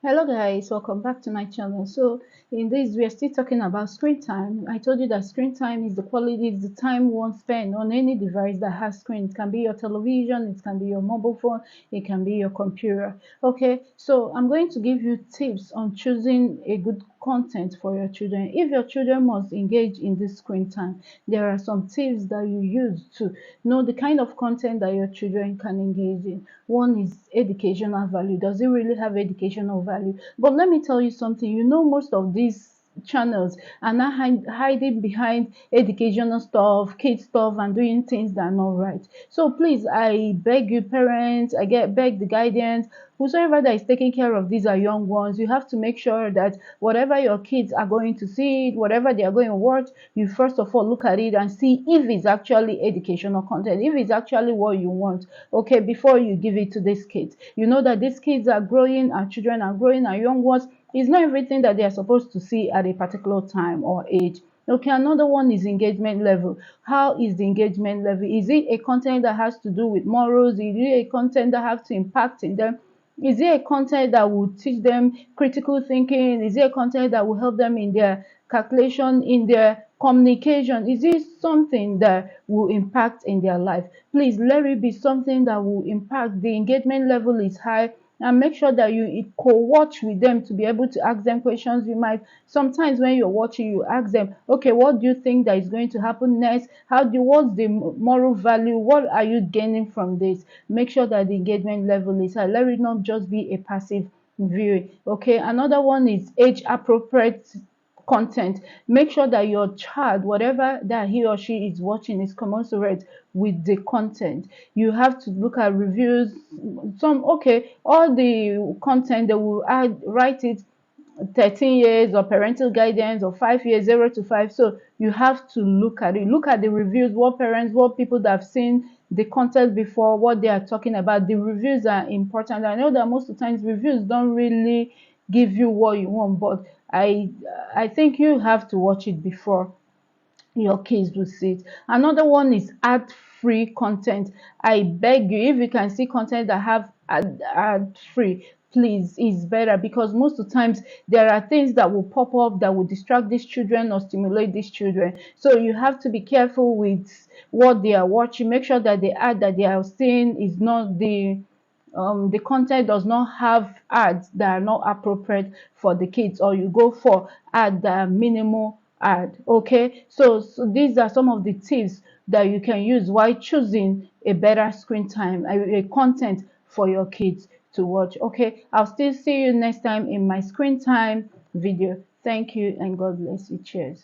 Hello guys, welcome back to my channel. So in this we are still talking about screen time. I told you that screen time is the quality, is the time one spend on any device that has screen. It can be your television, it can be your mobile phone, it can be your computer. Okay, so I'm going to give you tips on choosing a good content for your children. If your children must engage in this screen time, there are some tips that you use to know the kind of content that your children can engage in. One is educational value. Does it really have educational value? But let me tell you something. Most of these channels are not hiding behind educational stuff, kid stuff, and doing things that are not right. So please, I beg you, parents, beg the guardians, whosoever that is taking care of these are young ones. You have to make sure that whatever your kids are going to see, whatever they are going to watch, you first of all look at it and see if it's actually educational content, if it's actually what you want, okay, before you give it to these kids. You know that these kids are growing, our children are growing, our young ones. It's not everything that they are supposed to see at a particular time or age. Okay, another one is engagement level. How is the engagement level? Is it a content that has to do with morals? Is it a content that has to impact in them? Is it a content that will teach them critical thinking? Is it a content that will help them in their calculation, in their communication? Is it something that will impact in their life? Please let it be something that will impact. The engagement level is high, and make sure that you co-watch with them to be able to ask them questions. You might sometimes when you're watching, you ask them, okay, what do you think that is going to happen next? What's the moral value? What are you gaining from this? Make sure that the engagement level is high. Let it not just be a passive viewing. Okay, another one is age appropriate content. Make sure that your child, whatever that he or she is watching, is commensurate with the content. You have to look at reviews. All the content, they will write it 13 years or parental guidance, or 5 years, 0 to 5. So you have to look at it, look at the reviews, what people that have seen the content before, what they are talking about. The reviews are important. I know that most of the times reviews don't really give you what you want, but I think you have to watch it before your kids will see it. Another one is ad free content. I beg you, if you can see content that have ad free, please, it's better, because most of the times there are things that will pop up that will distract these children or stimulate these children. So you have to be careful with what they are watching. Make sure that the ad that they are seeing is not the content does not have ads that are not appropriate for the kids, or you go for ad that are minimal ad. Okay, so these are some of the tips that you can use while choosing a better screen time, a content for your kids to watch. Okay, I'll still see you next time in my screen time video. Thank you and God bless you. Cheers.